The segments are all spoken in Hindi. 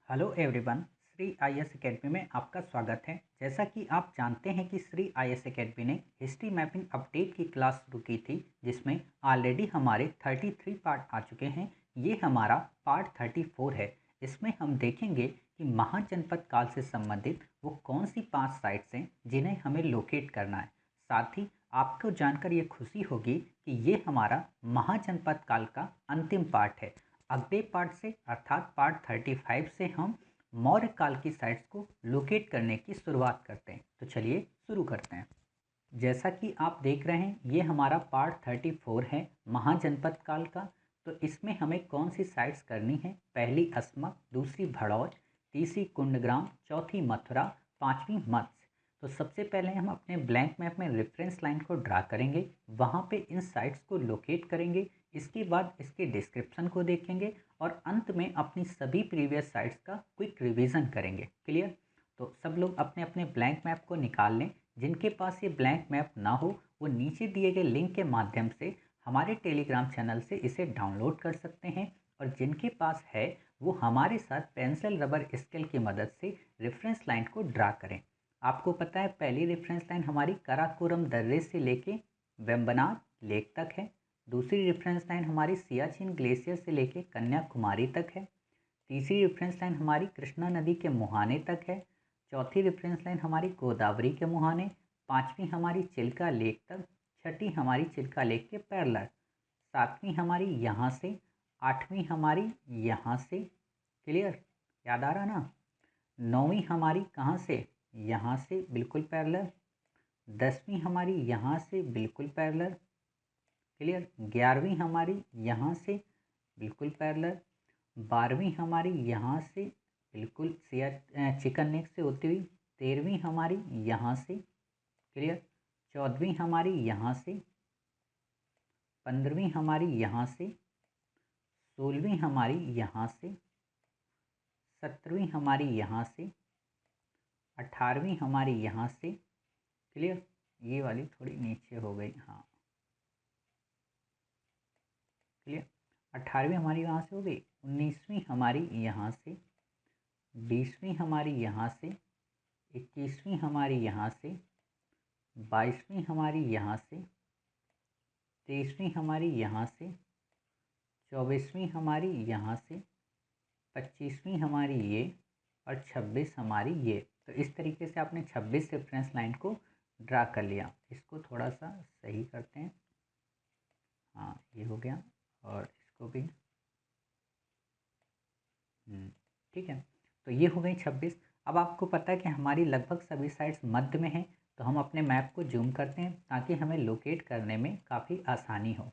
Hello everyone. Shri IAS academy में आपका स्वागत है। जैसा कि आप जानते हैं कि श्री आईएएस एकेडमी ने हिस्ट्री मैपिंग अपडेट की क्लास शुरू की थी, जिसमें ऑलरेडी हमारे 33 पार्ट आ चुके हैं। ये हमारा पार्ट 34 है। इसमें हम देखेंगे कि महाजनपद काल से संबंधित वो कौन सी 5 साइट्स हैं जिन्हें हमें लोकेट करना है। साथ ही आपको जानकर ये खुशी होगी कि ये हमारा महाजनपद काल का अंतिम पार्ट है। अगले पार्ट से अर्थात पार्ट 35 से हम मौर्य काल की साइट्स को लोकेट करने की शुरुआत करते हैं। तो चलिए शुरू करते हैं। जैसा कि आप देख रहे हैं, ये हमारा पार्ट 34 है महाजनपद काल का। तो इसमें हमें कौन सी साइट्स करनी है? पहली अस्मक, दूसरी भड़ौच, तीसरी कुंडग्राम, चौथी मथुरा, पांचवी मत्स्य। तो सबसे पहले हम अपने ब्लैंक मैप में रेफरेंस लाइन को ड्रा करेंगे, वहाँ पे इन साइट्स को लोकेट करेंगे। इसके बाद इसके डिस्क्रिप्शन को देखेंगे और अंत में अपनी सभी प्रीवियस साइट्स का क्विक रिवीजन करेंगे। क्लियर? तो सब लोग अपने अपने ब्लैंक मैप को निकाल लें। जिनके पास ये ब्लैंक मैप ना हो, वो नीचे दिए गए लिंक के माध्यम से हमारे टेलीग्राम चैनल से इसे डाउनलोड कर सकते हैं। और जिनके पास है, वो हमारे साथ पेंसिल रबर स्केल की मदद से रेफरेंस लाइन को ड्रा करें। आपको पता है, पहली रेफरेंस लाइन हमारी कराकोरम दर्रे से लेके वेम्बनाड लेक तक है। दूसरी रेफरेंस लाइन हमारी सियाचिन ग्लेशियर से लेके कन्याकुमारी तक है। तीसरी रेफरेंस लाइन हमारी कृष्णा नदी के मुहाने तक है। चौथी रेफरेंस लाइन हमारी गोदावरी के मुहाने। पांचवी हमारी चिल्का लेक तक। छठी हमारी चिल्का लेक के पैरेलल। सातवीं हमारी यहाँ से। आठवीं हमारी यहाँ से। क्लियर? याद आ रहा ना? नौवीं हमारी कहाँ से? यहाँ से बिल्कुल पैरेलल। 10वीं हमारी यहाँ से बिल्कुल पैरेलल। क्लियर? 11वीं हमारी यहाँ से बिल्कुल पैरेलल। 12वीं हमारी यहाँ से बिल्कुल चिकन नेक से होती हुई। 13वीं हमारी यहाँ से। क्लियर? 14वीं हमारी यहाँ से। 15वीं हमारी यहाँ से। 16वीं हमारी यहाँ से। 17वीं हमारी यहाँ से। 18वीं हमारी यहाँ से। क्लियर? ये वाली थोड़ी नीचे हो गई, हाँ। क्लियर? 18वीं हमारी यहाँ से हो गई। 19वीं हमारी यहाँ से। 20वीं हमारी यहाँ से। 21वीं हमारी यहाँ से। 22वीं हमारी यहाँ से। 23वीं हमारी यहाँ से। 24वीं हमारी यहाँ से। 25वीं हमारी ये। और 26 हमारी ये। तो इस तरीके से आपने 26 रेफरेंस लाइन को ड्रा कर लिया। इसको थोड़ा सा सही करते हैं। हाँ, ये हो गया। और इसको भी ठीक है। तो ये हो गई 26। अब आपको पता है कि हमारी लगभग सभी साइड्स मध्य में हैं। तो हम अपने मैप को जूम करते हैं ताकि हमें लोकेट करने में काफ़ी आसानी हो।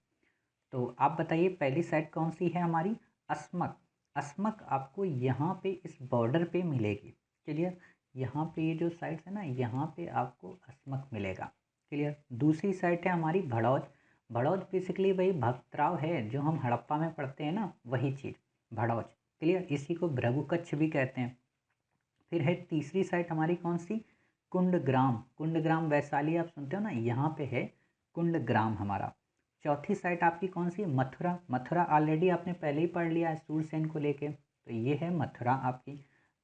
तो आप बताइए, पहली साइड कौन सी है हमारी? अस्मक। अस्मक आपको यहाँ पे इस बॉर्डर पे मिलेगी। क्लियर? यहाँ पे ये जो साइड्स है ना, यहाँ पे आपको अस्मक मिलेगा। क्लियर? दूसरी साइड है हमारी भड़ौच। भड़ौच बेसिकली वही भक्तराव है जो हम हड़प्पा में पढ़ते हैं ना, वही चीज़ भड़ौच। क्लियर? इसी को भृगुकच्छ भी कहते हैं। फिर है तीसरी साइट हमारी कौन सी? कुंडग्राम। कुंडग्राम वैशाली आप सुनते हो ना, यहाँ पे है कुंडग्राम हमारा। चौथी साइट आपकी कौन सी? मथुरा। मथुरा ऑलरेडी आपने पहले ही पढ़ लिया है सूरसेन को लेके, तो ये है मथुरा आपकी।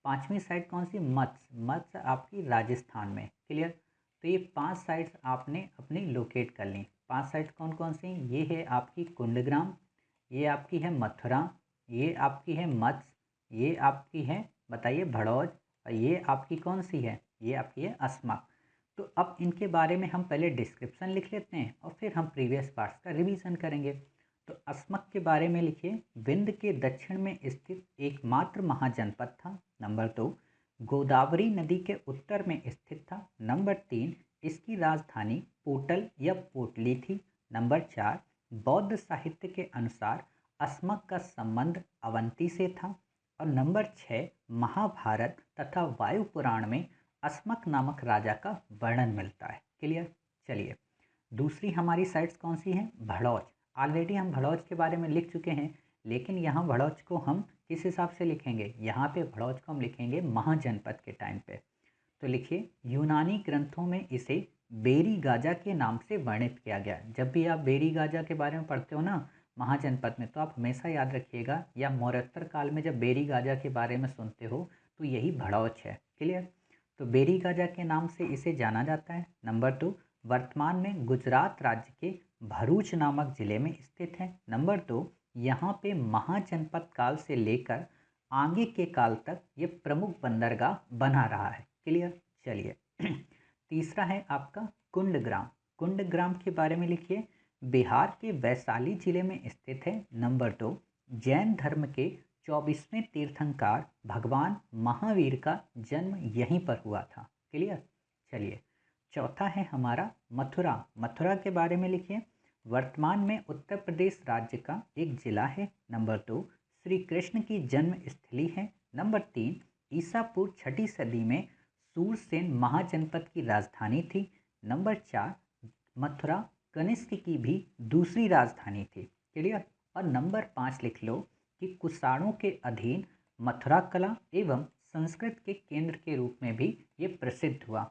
पांचवी साइट कौन सी? मत्स्य। मत्स्य आपकी राजस्थान में। क्लियर? तो ये 5 साइट्स आपने अपनी लोकेट कर ली। 5 साइट्स कौन कौन सी? ये है आपकी कुंडग्राम, ये आपकी है मथुरा, ये आपकी है मत्स्य, ये आपकी है, बताइए, भड़ौच, और ये आपकी कौन सी है? ये आपकी है अस्मक। तो अब इनके बारे में हम पहले डिस्क्रिप्शन लिख लेते हैं और फिर हम प्रीवियस पार्ट्स का रिवीजन करेंगे। तो अस्मक के बारे में लिखिए, विंध्य के दक्षिण में स्थित एकमात्र महाजनपद था। नंबर 2, गोदावरी नदी के उत्तर में स्थित था। नंबर 3, इसकी राजधानी पोटल या पोटली थी। नंबर 4, बौद्ध साहित्य के अनुसार अस्मक का संबंध अवंती से था। और नंबर 6, महाभारत तथा वायु पुराण में अस्मक नामक राजा का वर्णन मिलता है। क्लियर? चलिए, दूसरी हमारी साइट्स कौन सी हैं? भड़ौच। ऑलरेडी हम भड़ौच के बारे में लिख चुके हैं, लेकिन यहाँ भड़ौच को हम किस हिसाब से लिखेंगे? यहाँ पे भड़ौच को हम लिखेंगे महाजनपद के टाइम पे। तो लिखिए, यूनानी ग्रंथों में इसे बेरी गाजा के नाम से वर्णित किया गया। जब भी आप बेरी गाजा के बारे में पढ़ते हो ना, महाजनपद में, तो आप हमेशा याद रखिएगा, या मौर्योत्तर काल में जब बेरी गाजा के बारे में सुनते हो तो यही भड़ौच है। क्लियर। तो बेरी गाजा के नाम से इसे जाना जाता है। नंबर 2, वर्तमान में गुजरात राज्य के भरूच नामक जिले में स्थित है। नंबर 2, यहाँ पे महाजनपद काल से लेकर आगे के काल तक ये प्रमुख बंदरगाह बना रहा है। क्लियर। चलिए तीसरा है आपका कुंडग्राम। कुंडग्राम के बारे में लिखिए। बिहार के वैशाली जिले में स्थित है। नंबर 2, जैन धर्म के 24वें तीर्थंकर भगवान महावीर का जन्म यहीं पर हुआ था। क्लियर। चलिए चौथा है हमारा मथुरा। मथुरा के बारे में लिखिए। वर्तमान में उत्तर प्रदेश राज्य का एक जिला है। नंबर 2, श्री कृष्ण की जन्म स्थली है। नंबर 3, ईसा पूर्व 6ठी सदी में सूरसेन महाजनपद की राजधानी थी। नंबर 4, मथुरा कनिष्क की भी दूसरी राजधानी थी। क्लियर। और नंबर 5 लिख लो कि कुषाणों के अधीन मथुरा कला एवं संस्कृत के केंद्र के रूप में भी ये प्रसिद्ध हुआ।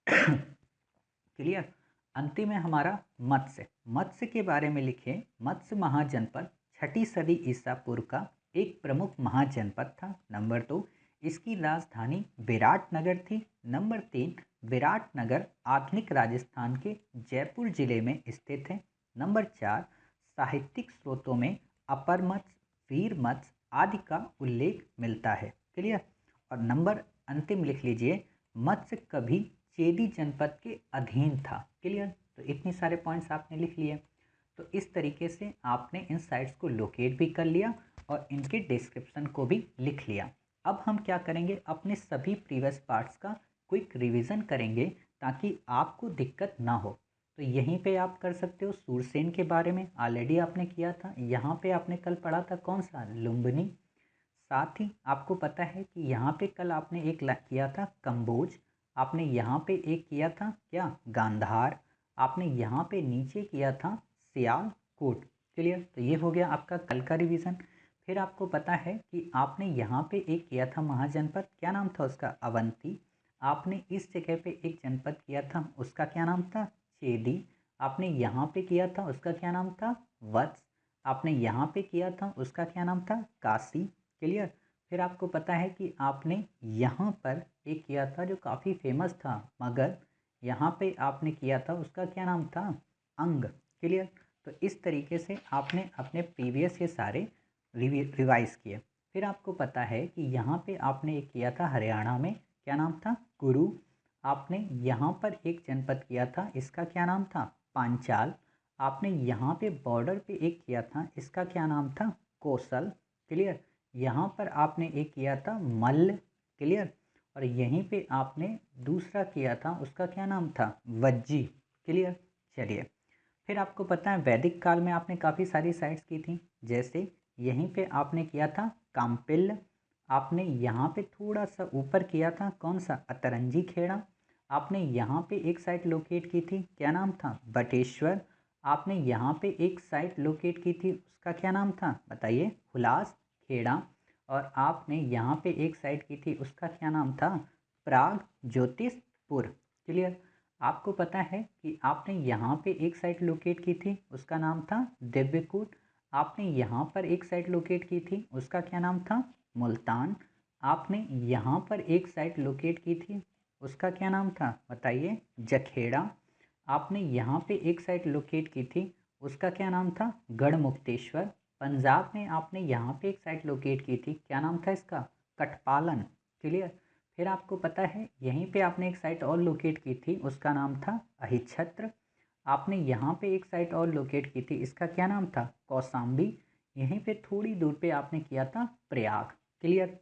क्लियर। अंतिम है हमारा मत्स्य। मत्स्य के बारे में लिखे। मत्स्य महाजनपद 6ठी सदी ईसा पूर्व का एक प्रमुख महाजनपद था। नंबर 2, इसकी राजधानी विराटनगर थी। नंबर 3, विराटनगर आधुनिक राजस्थान के जयपुर जिले में स्थित है। नंबर 4, साहित्यिक स्रोतों में अपर मत्स्य, वीर मत्स्य आदि का उल्लेख मिलता है। क्लियर। और नंबर अंतिम लिख लीजिए, मत्स्य कभी चेदी जनपद के अधीन था। क्लियर। तो इतने सारे पॉइंट्स आपने लिख लिए। तो इस तरीके से आपने इन साइट्स को लोकेट भी कर लिया और इनके डिस्क्रिप्शन को भी लिख लिया। अब हम क्या करेंगे, अपने सभी प्रीवियस पार्ट्स का क्विक रिवीजन करेंगे ताकि आपको दिक्कत ना हो। तो यहीं पे आप कर सकते हो सूरसेन के बारे में, ऑलरेडी आपने किया था। यहाँ पे आपने कल पढ़ा था कौन सा, लुम्बिनी। साथ ही आपको पता है कि यहाँ पे कल आपने एक किया था कंबोज। आपने यहाँ पे एक किया था क्या, गांधार। आपने यहाँ पे नीचे किया था सियालकोट। क्लियर। तो ये हो गया आपका कल का रिवीजन। फिर आपको पता है कि आपने यहाँ पे एक किया था महाजनपद, क्या नाम था उसका, अवंती। आपने इस जगह पे एक जनपद किया था, उसका क्या नाम था, चेदी। आपने यहाँ पे किया था, उसका क्या नाम था, वत्स। आपने यहाँ पे किया था, उसका क्या नाम था, काशी। क्लियर। फिर आपको पता है कि आपने यहाँ पर एक किया था जो काफ़ी फेमस था, मगर यहाँ पे आपने किया था, उसका क्या नाम था, अंग। क्लियर। तो इस तरीके से आपने अपने प्रीवियस ये सारे रिवाइज किए। फिर आपको पता है कि यहाँ पे आपने एक किया था हरियाणा में, क्या नाम था, कुरु। आपने यहाँ पर एक जनपद किया था, इसका क्या नाम था, पांचाल। आपने यहाँ पे बॉर्डर पे एक किया था, इसका क्या नाम था, कौशल। क्लियर। यहाँ पर आपने एक किया था मल्ल। क्लियर। और यहीं पे आपने दूसरा किया था, उसका क्या नाम था, वज्जी। क्लियर। चलिए फिर आपको पता है वैदिक काल में आपने काफ़ी सारी साइट्स की थी, जैसे यहीं पे आपने किया था काम्पिल्ल। आपने यहाँ पे थोड़ा सा ऊपर किया था कौन सा, अतरंजी खेड़ा। आपने यहाँ पे एक साइट लोकेट की थी, क्या नाम था, बटेश्वर। आपने यहाँ पे एक साइट लोकेट की थी, उसका क्या नाम था, बताइए, हुलास खेड़ा। और आपने यहाँ पे एक साइट की थी, उसका क्या नाम था, प्राग ज्योतिषपुर। क्लियर। आपको पता है कि आपने यहाँ पे एक साइट लोकेट की थी, उसका नाम था दिव्यकूट। आपने यहाँ पर एक साइट लोकेट की थी, उसका क्या नाम था, मुल्तान। आपने यहाँ पर एक साइट लोकेट की थी, उसका क्या नाम था, बताइए, जखेड़ा। आपने यहाँ पे एक साइट लोकेट की थी, उसका क्या नाम था, गढ़मुक्तेश्वर। पंजाब में आपने यहाँ पे एक साइट लोकेट की थी, क्या नाम था इसका, कटपालन। क्लियर। फिर आपको पता है यहीं पे आपने एक साइट और लोकेट की थी, उसका नाम था अहिच्छत्र। आपने यहाँ पे एक साइट और लोकेट की थी, इसका क्या नाम था, कौसाम्बी। यहीं पे थोड़ी दूर पे आपने किया था प्रयाग। क्लियर।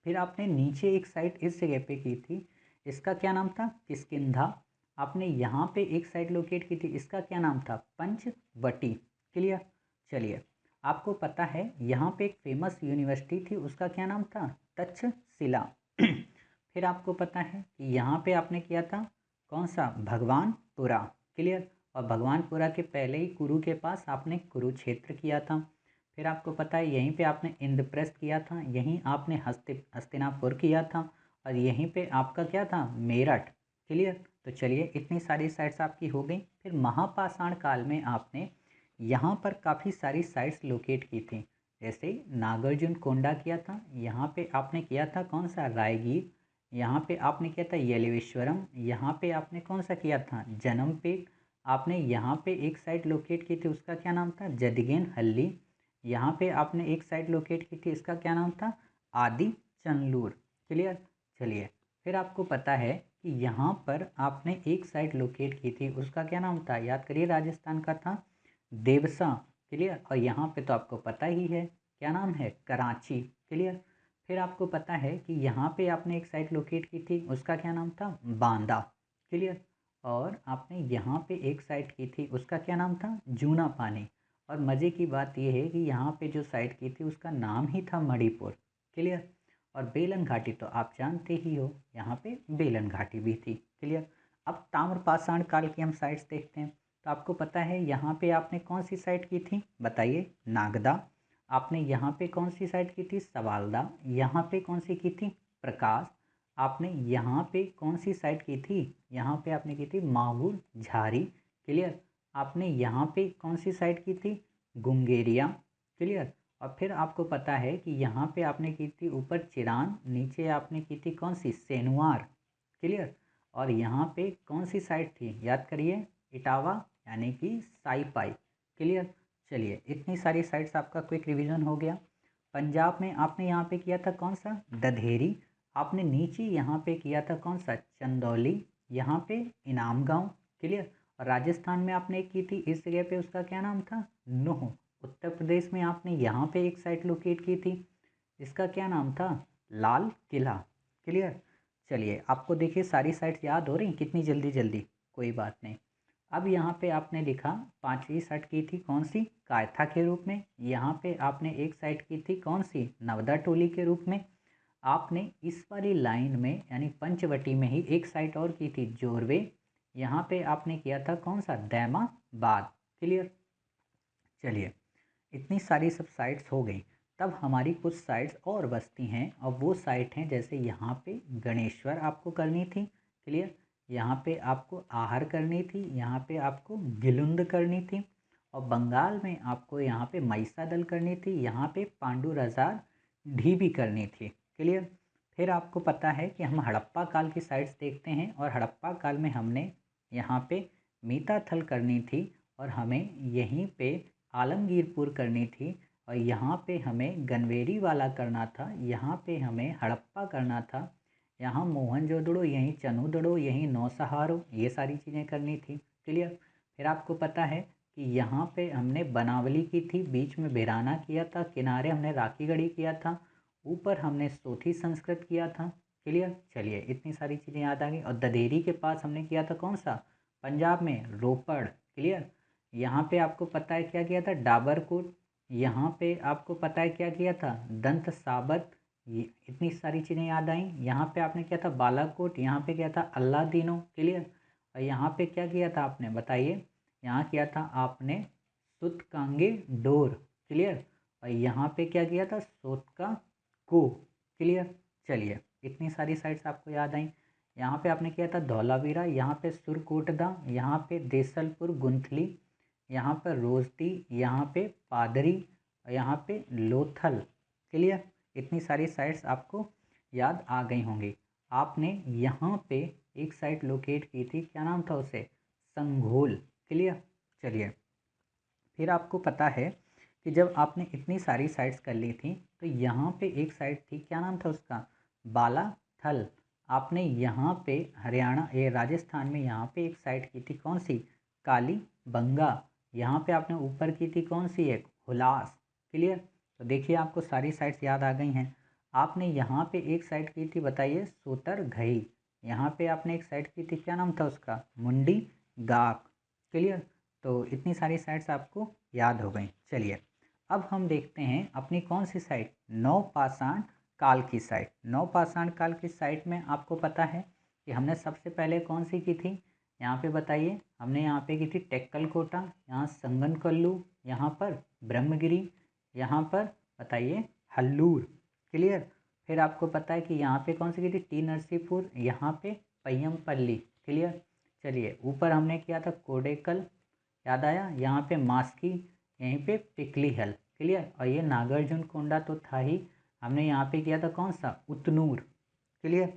फिर आपने नीचे एक साइट इस जगह पे की थी, इसका क्या नाम था, किष्किंधा। आपने यहाँ पे एक साइट लोकेट की थी, इसका क्या नाम था, पंचवटी। क्लियर। चलिए आपको पता है यहाँ पे एक फेमस यूनिवर्सिटी थी, उसका क्या नाम था, तक्षशिला। फिर आपको पता है कि यहाँ पे आपने किया था कौन सा, भगवानपुरा। क्लियर। और भगवानपुरा के पहले ही कुरु के पास आपने कुरुक्षेत्र किया था। फिर आपको पता है यहीं पे आपने इंद्रप्रस्थ किया था, यहीं आपने हस्तिनापुर किया था, और यहीं पे आपका क्या था, मेरठ। क्लियर। तो चलिए इतनी सारी साइट्स आपकी हो गई। फिर महापाषाण काल में आपने यहाँ पर काफ़ी सारी साइट्स लोकेट की थी। जैसे नागार्जुन कोंडा किया था, यहाँ पे आपने किया था कौन सा, रायगीर। यहाँ पे आपने किया था येलेश्वरम। यहाँ पे आपने कौन सा किया था, जनमपेट। आपने यहाँ पे एक साइट लोकेट की थी, उसका क्या नाम था, जदगेन हल्ली। यहाँ पे आपने एक साइट लोकेट की थी, इसका क्या नाम था, आदि चंदलूर। क्लियर। चलिए, फिर आपको पता है कि यहाँ पर आपने एक साइट लोकेट की थी, उसका क्या नाम था, याद करिए, राजस्थान का था देवसा। क्लियर। और यहाँ पे तो आपको पता ही है क्या नाम है, कराची। क्लियर। फिर आपको पता है कि यहाँ पे आपने एक साइट लोकेट की थी, उसका क्या नाम था, बांदा। क्लियर। और आपने यहाँ पे एक साइट की थी, उसका क्या नाम था, जूना पानी। और मज़े की बात यह है कि यहाँ पे जो साइट की थी उसका नाम ही था मणिपुर। क्लियर। और बेलन घाटी तो आप जानते ही हो, यहाँ पे बेलन घाटी भी थी। क्लियर। अब ताम्रपाषाण काल की हम साइट्स देखते हैं। तो आपको पता है यहाँ पे आपने कौन सी साइट की थी, बताइए, नागदा। आपने यहाँ पे कौन सी साइट की थी, सवालदा। यहाँ पे कौन सी की थी, प्रकाश। आपने यहाँ पे कौन सी साइट की थी, यहाँ पे आपने की थी माहूर झारी। क्लियर। आपने यहाँ पे कौन सी साइट की थी, गुंगेरिया। क्लियर। और फिर आपको पता है कि यहाँ पे आपने की थी ऊपर चिरान, नीचे आपने की थी कौन सी, सेनुआर। क्लियर। और यहाँ पे कौन सी साइट थी, याद करिए, इटावा, यानी कि साईपाई। क्लियर। चलिए, इतनी सारी साइट्स आपका क्विक रिवीजन हो गया। पंजाब में आपने यहाँ पे किया था कौन सा, दधेरी। आपने नीचे यहाँ पे किया था कौन सा, चंदौली। यहाँ पे इनाम गांव। क्लियर। और राजस्थान में आपने एक की थी इस जगह पे, उसका क्या नाम था, नूह। उत्तर प्रदेश में आपने यहाँ पे एक साइट लोकेट की थी, इसका क्या नाम था, लाल किला। क्लियर। चलिए, आपको देखिए सारी साइट्स याद हो रही कितनी जल्दी जल्दी, कोई बात नहीं। अब यहाँ पे आपने लिखा पांचवी साइट की थी कौन सी, कायथा के रूप में। यहाँ पे आपने एक साइट की थी कौन सी, नवदा टोली के रूप में। आपने इस वाली लाइन में यानी पंचवटी में ही एक साइट और की थी, जोरवे। यहाँ पे आपने किया था कौन सा, दैमाबाद। क्लियर। चलिए, इतनी सारी सब साइट्स हो गई। तब हमारी कुछ साइट्स और बचती हैं, और वो साइट हैं जैसे यहाँ पे गणेश्वर आपको करनी थी। क्लियर। यहाँ पे आपको आहर करनी थी, यहाँ पे आपको गिलुंद करनी थी, और बंगाल में आपको यहाँ पे मैसा दल करनी थी, यहाँ पे पांडु रजार ढीबी करनी थी। क्लियर। फिर आपको पता है कि हम हड़प्पा काल की साइट्स देखते हैं, और हड़प्पा काल में हमने यहाँ पे मीताथल करनी थी, और हमें यहीं पे आलमगीरपुर करनी थी, और यहाँ पे हमें गनवेरी वाला करना था, यहाँ पे हमें हड़प्पा करना था, यहाँ मोहनजोदड़ो, यहीं चनूदड़ो, यहीं नौसहारो, ये सारी चीज़ें करनी थी। क्लियर। फिर आपको पता है कि यहाँ पे हमने बनावली की थी, बीच में भिराना किया था, किनारे हमने राखीगढ़ी किया था, ऊपर हमने सोथी संस्कृत किया था। क्लियर। चलिए, इतनी सारी चीज़ें याद आ गई। और ददेरी के पास हमने किया था कौन सा, पंजाब में रोपड़। क्लियर। यहाँ पे आपको पता है क्या किया था, डाबरकोट। यहाँ पे आपको पता है क्या किया था, दंत साबत। ये इतनी सारी चीज़ें याद आई। यहाँ पे आपने किया था बालाकोट, यहाँ पे किया था अल्लादीनो। क्लियर। और यहाँ पे क्या किया था आपने, बताइए, यहाँ किया था आपने सुतकांगे डोर। क्लियर। और यहाँ पे क्या किया था, सोतका को। क्लियर। चलिए, इतनी सारी साइट्स आपको याद आई। यहाँ पे आपने किया था धौलावीरा, यहाँ पे सुरकोटदा, यहाँ पे देसलपुर गुंथली, यहाँ पर रोजती, यहाँ पे पादरी, और यहाँ पे लोथल। क्लियर। इतनी सारी साइट्स आपको याद आ गई होंगी। आपने यहाँ पे एक साइट लोकेट की थी, क्या नाम था उसे, संघोल। क्लियर। चलिए, फिर आपको पता है कि जब आपने इतनी सारी साइट्स कर ली थी, तो यहाँ पे एक साइट थी, क्या नाम था उसका, बालाथल। आपने यहाँ पे हरियाणा, ये राजस्थान में यहाँ पे एक साइट की थी कौन सी, काली बंगा। यहाँ पे आपने ऊपर की थी कौन सी, एक हुलास। क्लियर। तो देखिए, आपको सारी साइट्स याद आ गई हैं। आपने यहाँ पे एक साइट की थी, बताइए, सोतर घई। यहाँ पे आपने एक साइट की थी, क्या नाम था उसका, मुंडी गाक। क्लियर। तो इतनी सारी साइट्स आपको याद हो गई। चलिए, अब हम देखते हैं अपनी कौन सी साइट, नवपाषाण काल की साइट। नवपाषाण काल की साइट में आपको पता है कि हमने सबसे पहले कौन सी की थी, यहाँ पे बताइए, हमने यहाँ पे की थी टेक्कल कोटा, यहाँ संगनकल्लू, यहाँ पर ब्रह्मगिरी, यहाँ पर बताइए हल्लूर। क्लियर। फिर आपको पता है कि यहाँ पे कौन सी की थी, टी नरसीपुर, यहाँ पे पय्यमपल्ली। क्लियर। चलिए, ऊपर हमने किया था कोडेकल, याद आया, यहाँ पे मास्की, यहीं पे पिकली हिल, क्लियर। और ये नागार्जुन कोंडा तो था ही, हमने यहाँ पे किया था कौन सा, उतनूर, क्लियर।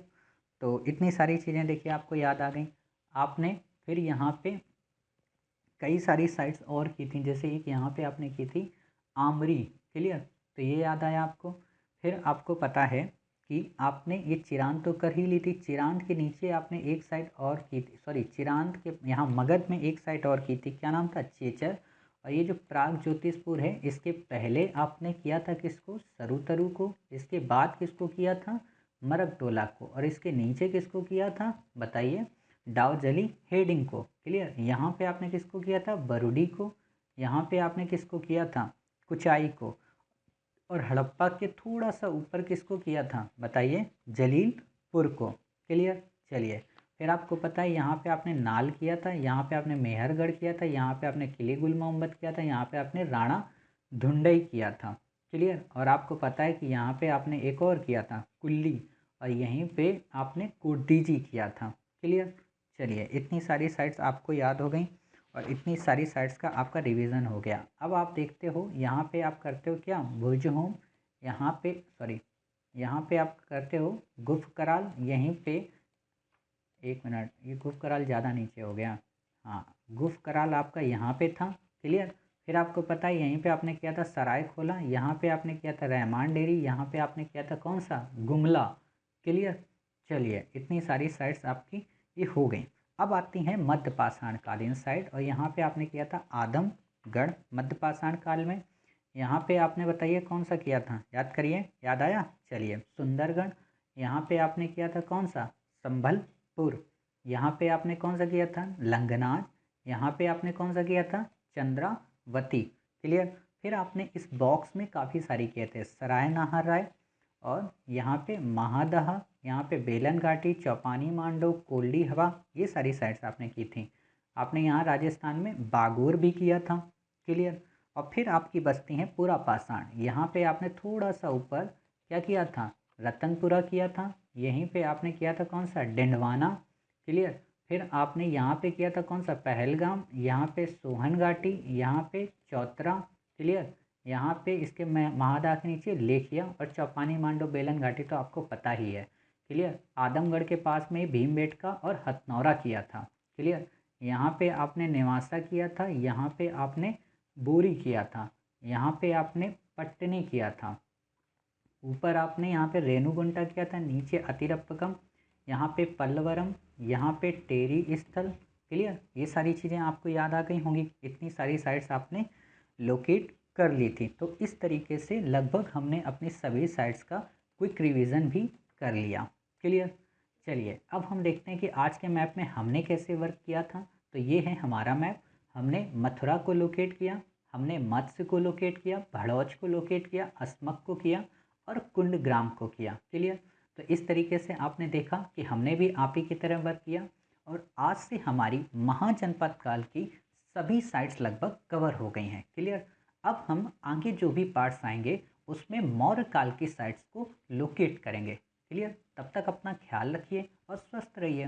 तो इतनी सारी चीज़ें देखिए आपको याद आ गई। आपने फिर यहाँ पे कई सारी साइट्स और की थी, जैसे एक यहाँ पे आपने की थी आमरी, क्लियर। तो ये याद आया आपको। फिर आपको पता है कि आपने ये चिरांद तो कर ही ली थी, चिरांद के नीचे आपने एक साइट और की थी, सॉरी चिरांद के यहाँ मगध में एक साइट और की थी, क्या नाम था, चेचर। और ये जो प्राग ज्योतिषपुर है, इसके पहले आपने किया था किसको, सरुतरु को, इसके बाद किसको किया था, मरगटोला को, और इसके नीचे किसको किया था, बताइए, डाउजली हेडिंग को, क्लियर। यहाँ पे आपने किसको किया था, बरूडी को, यहाँ पे आपने किसको किया था, कुचाई को, और हड़प्पा के थोड़ा सा ऊपर किसको किया था, बताइए, जलीलपुर को, क्लियर। चलिए, फिर आपको पता है यहाँ पे आपने नाल किया था, यहाँ पे आपने मेहरगढ़ किया था, यहाँ पे आपने किले गुल मोहम्मद किया था, यहाँ पे आपने राणा धुंडई किया था, क्लियर। और आपको पता है कि यहाँ पे आपने एक और किया था, कुल्ली, और यहीं पे आपने कोडीजी किया था, क्लियर। चलिए, इतनी सारी साइट्स आपको याद हो गई और इतनी सारी साइट्स का आपका रिवीजन हो गया। अब आप देखते हो यहाँ पे आप करते हो क्या, भुज होम, यहाँ पे सॉरी, यहाँ पे आप करते हो गुफ कराल, यहीं पे, एक मिनट, ये गुफ कराल ज़्यादा नीचे हो गया, हाँ, गुफ कराल आपका यहाँ पे था, क्लियर। फिर आपको पता है यहीं पे आपने किया था सराय खोला, यहाँ पे आपने किया था रहमान डेरी, यहाँ पे आपने किया था कौन सा, गुमला, क्लियर। चलिए, इतनी सारी साइट्स आपकी ये हो गई। अब आती हैं मध्य पाषाण कालीन साइट, और यहाँ पे आपने किया था आदमगढ़ मध्य पाषाण काल में। यहाँ पे आपने बताइए कौन सा किया था, याद करिए, याद आया। चलिए, सुंदरगढ़, यहाँ पे आपने किया था कौन सा, संभलपुर, यहाँ पे आपने कौन सा किया था, लंगनाज, यहाँ पे आपने कौन सा किया था, चंद्रावती, क्लियर। फिर आपने इस बॉक्स में काफ़ी सारी किए थे, सराय नाहर राय, और यहाँ पे महादहा, यहाँ पे बेलन घाटी, चौपानी मांडो, कोल्डी हवा, ये सारी साइट्स आपने की थी। आपने यहाँ राजस्थान में बागोर भी किया था, क्लियर। और फिर आपकी बस्ती है पूरा पाषाण, यहाँ पे आपने थोड़ा सा ऊपर क्या किया था, रतनपुरा किया था, यहीं पे आपने किया था कौन सा, डिंडवाना, क्लियर। फिर आपने यहाँ पे किया था कौन सा, पहलगाम, यहाँ पे सोहन घाटी, यहाँ पे चौतरा, क्लियर। यहाँ पे इसके महादा के नीचे लेखिया, और चौपानी मांडो बेलन घाटी तो आपको पता ही है, क्लियर। आदमगढ़ के पास में भीमबेटका और हथनौरा किया था, क्लियर। यहाँ पे आपने नेवासा किया था, यहाँ पे आपने बोरी किया था, यहाँ पे आपने पट्टनी किया था, ऊपर आपने यहाँ पे रेणुगुंटा किया था, नीचे अतिरप्पकम, यहाँ पे पल्लवरम, यहाँ पे टेरी स्थल, क्लियर। ये सारी चीज़ें आपको याद आ गई होंगी, इतनी सारी साइट्स आपने लोकेट कर ली थी। तो इस तरीके से लगभग हमने अपनी सभी साइट्स का क्विक रिवीजन भी कर लिया, क्लियर। चलिए, अब हम देखते हैं कि आज के मैप में हमने कैसे वर्क किया था। तो ये है हमारा मैप, हमने मथुरा को लोकेट किया, हमने मत्स्य को लोकेट किया, भड़ौच को लोकेट किया, अस्मक को किया, और कुंडग्राम को किया, क्लियर। तो इस तरीके से आपने देखा कि हमने भी आप ही की तरह वर्क किया, और आज से हमारी महाजनपद काल की सभी साइट्स लगभग कवर हो गई हैं, क्लियर। अब हम आगे जो भी पार्ट्स आएंगे उसमें मौर्य काल की साइट्स को लोकेट करेंगे, क्लियर। तब तक अपना ख्याल रखिए और स्वस्थ रहिए।